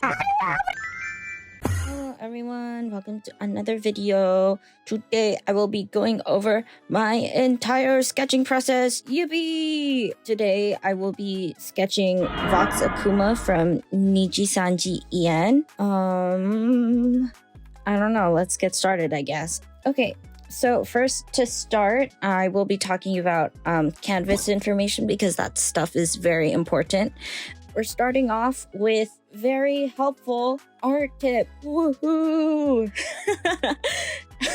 Hello everyone, welcome to another video. Today I will be going over my entire sketching process. Yippee! Today I will be sketching Vox Akuma from Nijisanji Ien. I don't know, let's get started I guess. Okay, so first to start, I will be talking about canvas information because that stuff is very important. We're starting off with very helpful art tip. Woohoo!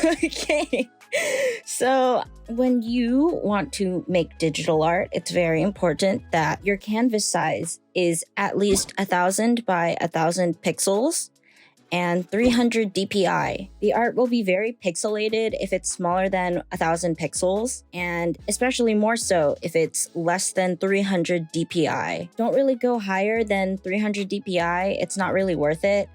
Okay. So when you want to make digital art, it's very important that your canvas size is at least 1000 by 1000 pixels and 300 dpi. The art will be very pixelated if it's smaller than 1000 pixels, and especially more so if it's less than 300 dpi. Don't really go higher than 300 dpi, it's not really worth it.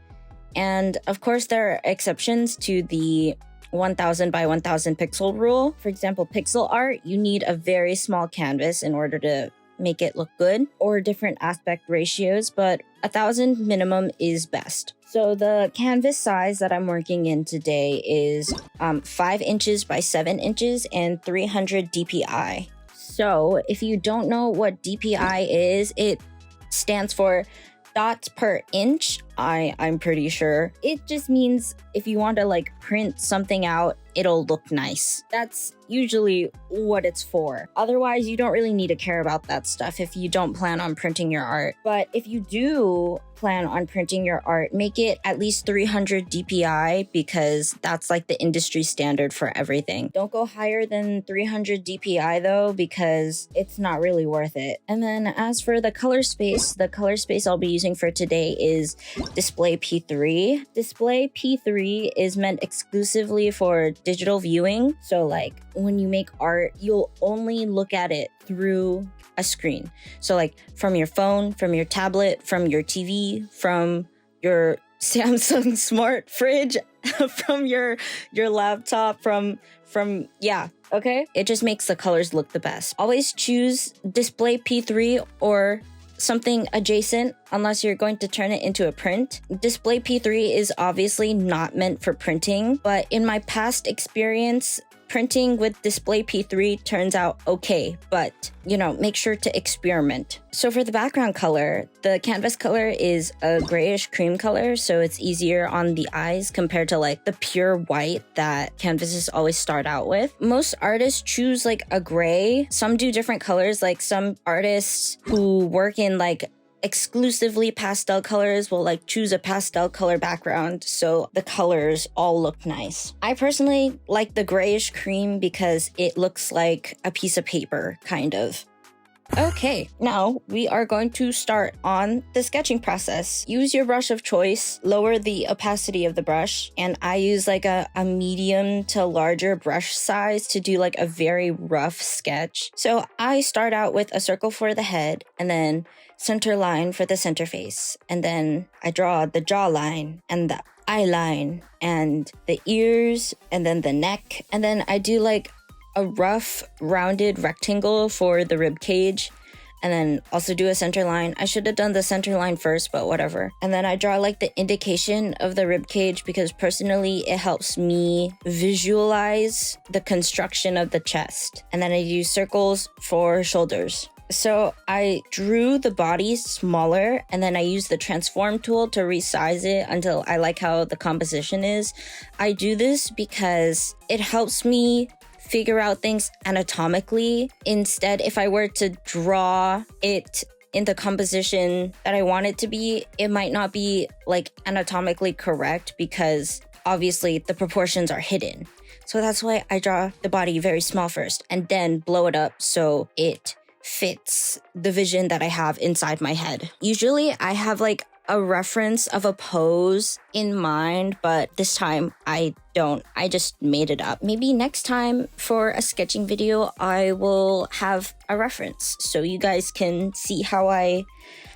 And of course there are exceptions to the 1000 by 1000 pixel rule. For example, pixel art, you need a very small canvas in order to make it look good, or different aspect ratios, but 1000 minimum is best. So the canvas size that I'm working in today is 5 inches by 7 inches and 300 dpi. So if you don't know what dpi is, it stands for dots per inch. I'm pretty sure. It just means if you want to like print something out, it'll look nice. That's usually what it's for. Otherwise, you don't really need to care about that stuff if you don't plan on printing your art. But if you do plan on printing your art, make it at least 300 dpi because that's like the industry standard for everything. Don't go higher than 300 dpi though, because it's not really worth it. And then as for the color space I'll be using for today is Display P3. Display P3 is meant exclusively for digital viewing. So like when you make art, you'll only look at it through a screen. So like from your phone, from your tablet, from your TV, from your Samsung smart fridge, from your laptop, from yeah, okay? It just makes the colors look the best. Always choose Display P3 or something adjacent unless you're going to turn it into a print. Display P3 is obviously not meant for printing, but in my past experience, printing with Display P3 turns out okay, but you know, make sure to experiment. So for the background color, the canvas color is a grayish cream color, so it's easier on the eyes compared to like the pure white that canvases always start out with. Most artists choose like a gray. Some do different colors, like some artists who work in like exclusively pastel colors will like choose a pastel color background so the colors all look nice. I personally like the grayish cream because it looks like a piece of paper, kind of. Okay, now we are going to start on the sketching process. Use your brush of choice, lower the opacity of the brush, and I use like a medium to larger brush size to do like a very rough sketch. So I start out with a circle for the head, and then center line for the center face, and then I draw the jawline and the eye line and the ears and then the neck, and then I do like a rough rounded rectangle for the rib cage, and then also do a center line. I should have done the center line first, but whatever. And then I draw like the indication of the rib cage because personally it helps me visualize the construction of the chest. And then I do circles for shoulders. So I drew the body smaller, and then I used the transform tool to resize it until I like how the composition is. I do this because it helps me figure out things anatomically. Instead, if I were to draw it in the composition that I want it to be, it might not be like anatomically correct because obviously the proportions are hidden. So that's why I draw the body very small first and then blow it up so it fits the vision that I have inside my head. Usually I have like a reference of a pose in mind, but this time I don't. I just made it up. Maybe next time for a sketching video, I will have a reference so you guys can see how I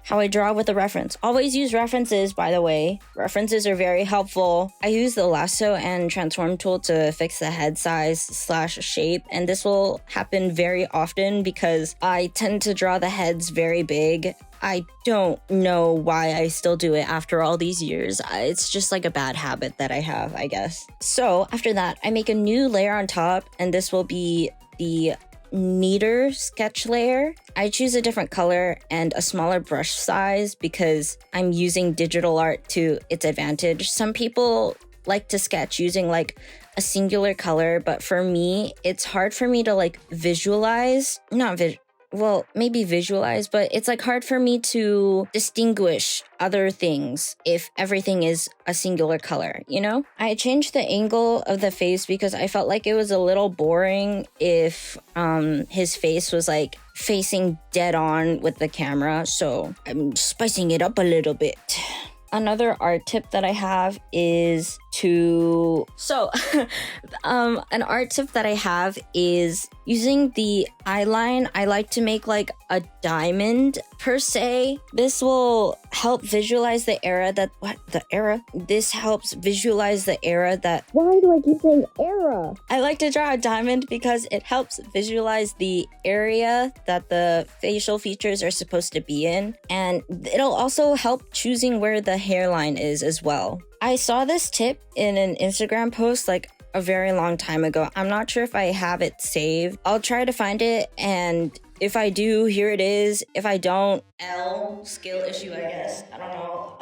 how I draw with a reference. Always use references, by the way. References are very helpful. I use the lasso and transform tool to fix the head size / shape, and this will happen very often because I tend to draw the heads very big. I don't know why I still do it after all these years. It's just like a bad habit that I have, I guess. So after that, I make a new layer on top, and this will be the neater sketch layer. I choose a different color and a smaller brush size because I'm using digital art to its advantage. Some people like to sketch using like a singular color, but for me, it's hard for me to like visualize, maybe visualize, but it's like hard for me to distinguish other things if everything is a singular color, you know? I changed the angle of the face because I felt like it was a little boring if his face was like facing dead on with the camera, so I'm spicing it up a little bit. Another art tip that I have is an art tip that I have is using the eyeline. I like to make like a diamond per se. This will help visualize the era that, This helps visualize the era that, why do I keep saying era? I like to draw a diamond because it helps visualize the area that the facial features are supposed to be in. And it'll also help choosing where the hairline is as well. I saw this tip in an Instagram post like a very long time ago. I'm not sure if I have it saved. I'll try to find it, and if I do, here it is. If I don't, skill issue, I guess. I don't know.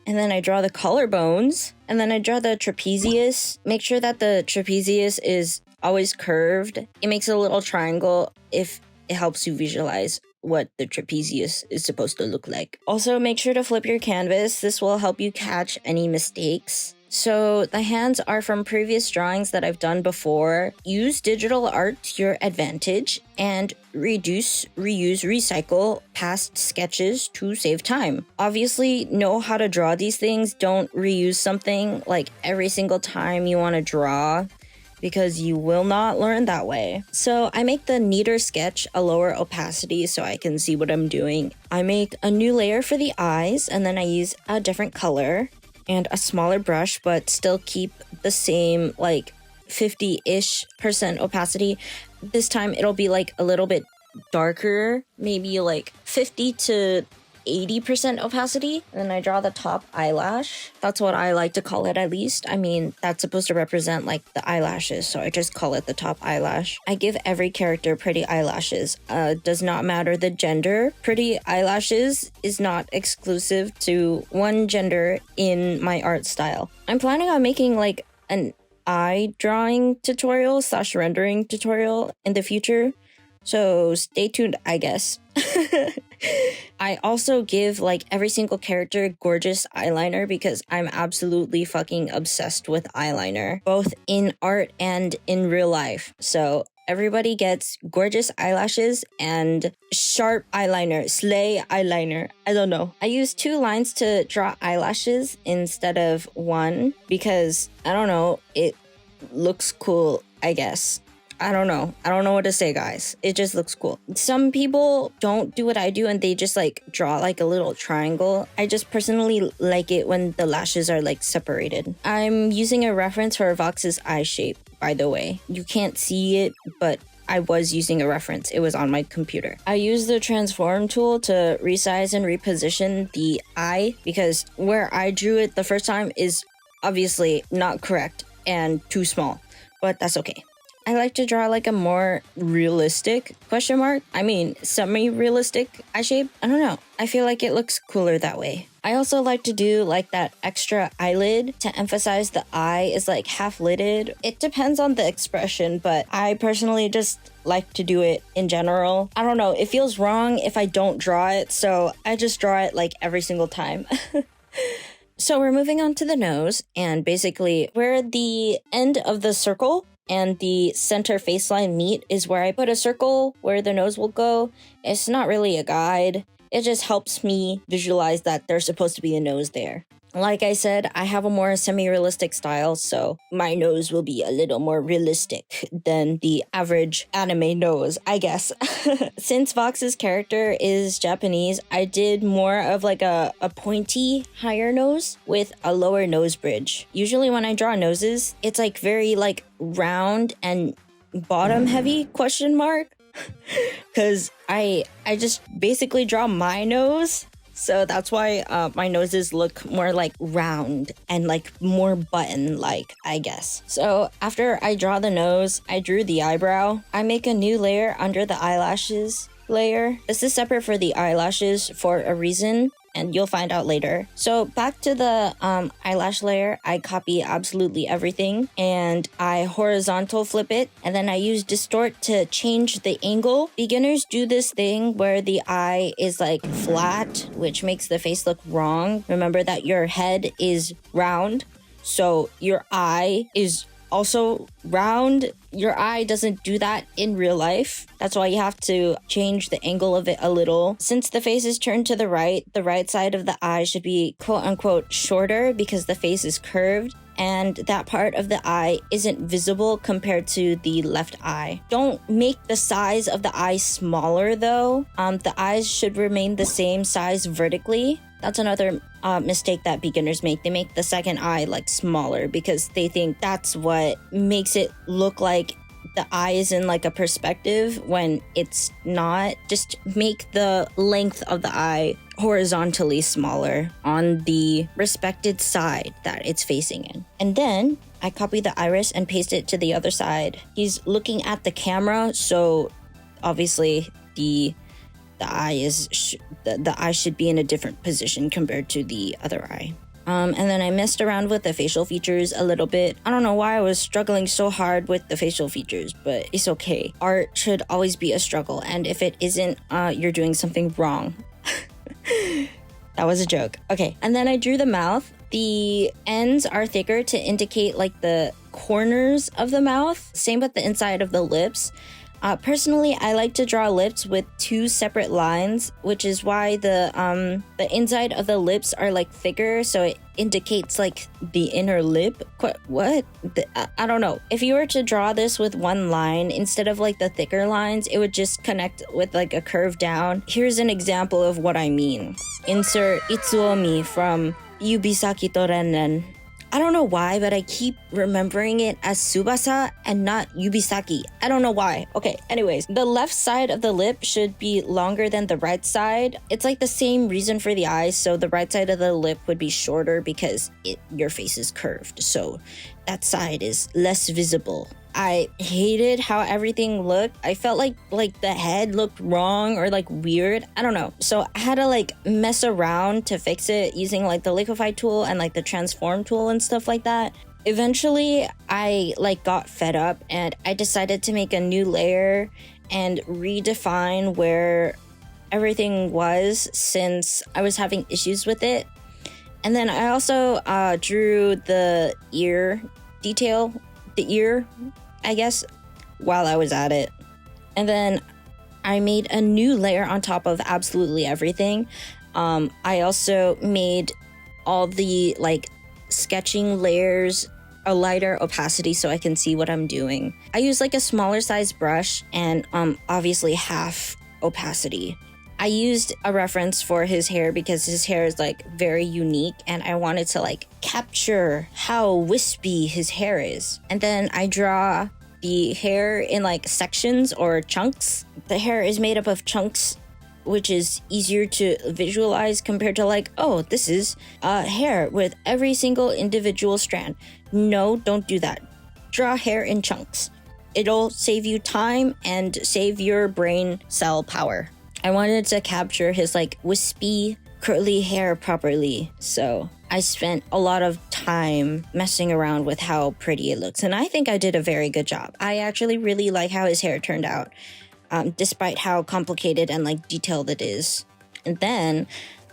And then I draw the collarbones, and then I draw the trapezius. Make sure that the trapezius is always curved. It makes a little triangle if it helps you visualize what the trapezius is supposed to look like. Also, make sure to flip your canvas. This will help you catch any mistakes. So the hands are from previous drawings that I've done before. Use digital art to your advantage and reduce, reuse, recycle past sketches to save time. Obviously, know how to draw these things. Don't reuse something like every single time you want to draw, because you will not learn that way. So I make the neater sketch a lower opacity so I can see what I'm doing. I make a new layer for the eyes, and then I use a different color and a smaller brush, but still keep the same like 50-ish% opacity. This time it'll be like a little bit darker, maybe like 50 to 80% opacity. And then I draw the top eyelash. That's what I like to call it, at least. I mean, that's supposed to represent like the eyelashes, so I just call it the top eyelash. I give every character pretty eyelashes. Does not matter the gender. Pretty eyelashes is not exclusive to one gender in my art style. I'm planning on making like an eye drawing tutorial / rendering tutorial in the future, so stay tuned, I guess. I also give like every single character gorgeous eyeliner because I'm absolutely fucking obsessed with eyeliner, both in art and in real life. So everybody gets gorgeous eyelashes and sharp eyeliner, slay eyeliner. I don't know. I use 2 lines to draw eyelashes instead of 1 because, I don't know, it looks cool, I guess. I don't know what to say, guys. It just looks cool. Some people don't do what I do and they just like draw like a little triangle. I just personally like it when the lashes are like separated. I'm using a reference for Vox's eye shape, by the way. You can't see it, but I was using a reference. It was on my computer. I use the transform tool to resize and reposition the eye because where I drew it the first time is obviously not correct and too small, but that's okay. I like to draw like a more realistic semi-realistic eye shape. I don't know. I feel like it looks cooler that way. I also like to do like that extra eyelid to emphasize the eye is like half lidded. It depends on the expression, but I personally just like to do it in general. I don't know. It feels wrong if I don't draw it, so I just draw it like every single time. So we're moving on to the nose, and basically where the end of the circle and the center face line meet is where I put a circle where the nose will go. It's not really a guide. It just helps me visualize that there's supposed to be a nose there. Like I said, I have a more semi-realistic style, so my nose will be a little more realistic than the average anime nose, I guess. Since Vox's character is Japanese, I did more of like a pointy higher nose with a lower nose bridge. Usually when I draw noses, it's like very like round and bottom heavy question mark. Because I just basically draw my nose. So that's why my noses look more like round and like more button-like, I guess. So after I draw the nose, I drew the eyebrow. I make a new layer under the eyelashes layer. This is separate for the eyelashes for a reason, and you'll find out later. So back to the eyelash layer, I copy absolutely everything and I horizontal flip it, and then I use distort to change the angle. Beginners do this thing where the eye is like flat, which makes the face look wrong. Remember that your head is round, so your eye is also round. Your eye doesn't do that in real life. That's why you have to change the angle of it a little. Since the face is turned to the right side of the eye should be quote unquote shorter because the face is curved, and that part of the eye isn't visible compared to the left eye. Don't make the size of the eye smaller though. The eyes should remain the same size vertically. That's another mistake that beginners make. They make the second eye like smaller because they think that's what makes it look like the eye is in like a perspective when it's not. Just make the length of the eye horizontally smaller on the respected side that it's facing in. And then I copy the iris and paste it to the other side. He's looking at the camera, so obviously the eye is the eye should be in a different position compared to the other eye. And then I messed around with the facial features a little bit. I don't know why I was struggling so hard with the facial features, but it's okay. Art should always be a struggle, and if it isn't, you're doing something wrong. That was a joke. Okay, and then I drew the mouth. The ends are thicker to indicate like the corners of the mouth. Same with the inside of the lips. Personally, I like to draw lips with two separate lines, which is why the inside of the lips are like thicker, so it indicates like the inner lip. What? I don't know. If you were to draw this with one line instead of like the thicker lines, it would just connect with like a curve down. Here's an example of what I mean. Insert Itsuomi from 𝘀𝑐𝒰𝒃と錬. I don't know why, but I keep remembering it as Tsubasa and not 𝘀𝑐𝒰𝒃. I don't know why. Okay, anyways, the left side of the lip should be longer than the right side. It's like the same reason for the eyes, so the right side of the lip would be shorter because your face is curved, so that side is less visible. I hated how everything looked. I felt like the head looked wrong or like weird. I don't know. So I had to like mess around to fix it using like the liquify tool and like the transform tool and stuff like that. Eventually, I like got fed up and I decided to make a new layer and redefine where everything was since I was having issues with it. And then I also drew the ear detail, the ear, I guess, while I was at it. And then I made a new layer on top of absolutely everything. I also made all the like sketching layers a lighter opacity so I can see what I'm doing. I use like a smaller size brush and obviously half opacity. I used a reference for his hair because his hair is like very unique and I wanted to like capture how wispy his hair is. And then I draw the hair in like sections or chunks. The hair is made up of chunks, which is easier to visualize compared to like, oh, this is hair with every single individual strand. No, don't do that. Draw hair in chunks. It'll save you time and save your brain cell power. I wanted to capture his like wispy, curly hair properly, so I spent a lot of time messing around with how pretty it looks, and I think I did a very good job. I actually really like how his hair turned out, despite how complicated and like detailed it is. And then,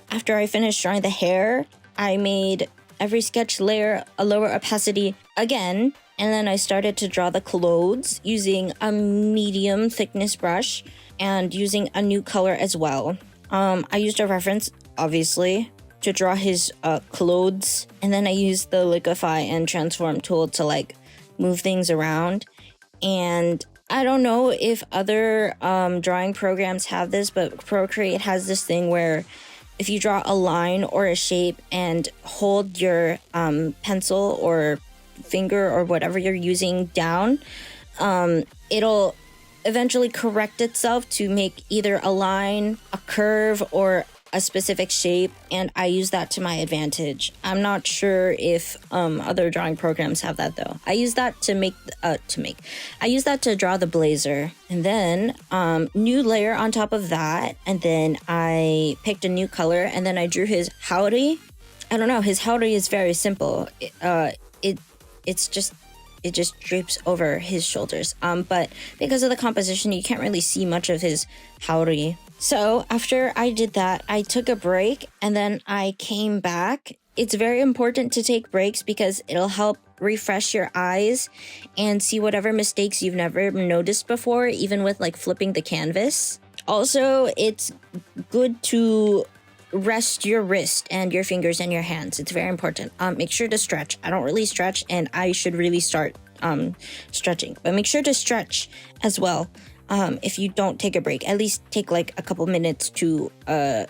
after I finished drawing the hair, I made every sketch layer a lower opacity again, and then I started to draw the clothes using a medium thickness brush and using a new color as well. I used a reference, obviously, to draw his clothes. And then I used the liquefy and transform tool to like move things around. And I don't know if other drawing programs have this, but Procreate has this thing where if you draw a line or a shape and hold your pencil or finger or whatever you're using down, it'll eventually correct itself to make either a line, a curve, or a specific shape, and I use that to my advantage. I'm not sure if other drawing programs have that though. I use that to I use that to draw the blazer, and then new layer on top of that, and then I picked a new color, and then I drew his 𝗀𝗲𝒋. I don't know, his 𝗀𝗲𝒋 is very simple. It just drapes over his shoulders. But because of the composition, you can't really see much of his 𝗀𝗲𝒋. So after I did that, I took a break and then I came back. It's very important to take breaks because it'll help refresh your eyes and see whatever mistakes you've never noticed before, even with like flipping the canvas. Also, it's good to rest your wrist and your fingers and your hands. It's very important. Make sure to stretch. I don't really stretch and I should really start stretching, but make sure to stretch as well. If you don't take a break, at least take like a couple minutes to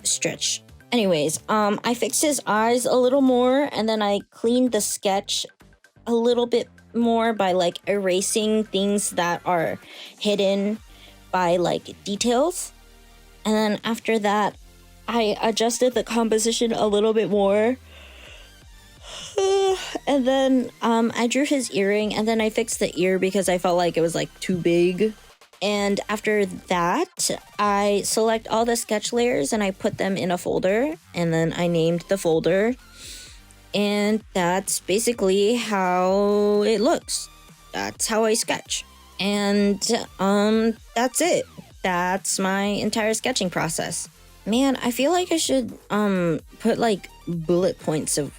stretch. Anyways, I fixed his eyes a little more, and then I cleaned the sketch a little bit more by like erasing things that are hidden by like details. And then after that, I adjusted the composition a little bit more. And then I drew his earring, and then I fixed the ear because I felt like it was like too big. And after that, I select all the sketch layers and I put them in a folder, and then I named the folder. And that's basically how it looks. That's how I sketch. And that's it. That's my entire sketching process. Man, I feel like I should put like bullet points of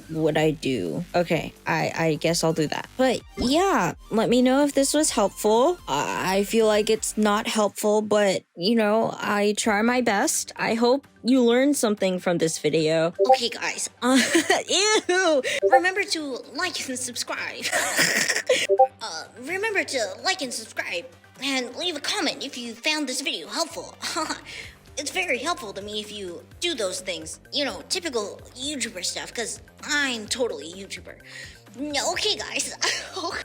what I do. Okay, I guess I'll do that. But yeah, let me know if this was helpful. I feel like it's not helpful, but you know, I try my best. I hope you learned something from this video. Okay guys, ew! Remember to like and subscribe. Remember to like and subscribe and leave a comment if you found this video helpful. It's very helpful to me if you do those things. You know, typical YouTuber stuff, because I'm totally a YouTuber. Okay, guys.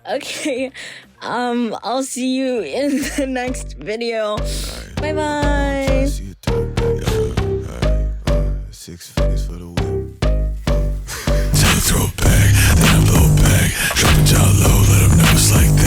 Okay, I'll see you in the next video. Bye-bye. 6 figures for the whip. Tell her throw it back, then I blow it back. Drop it down low, let them know it's like that.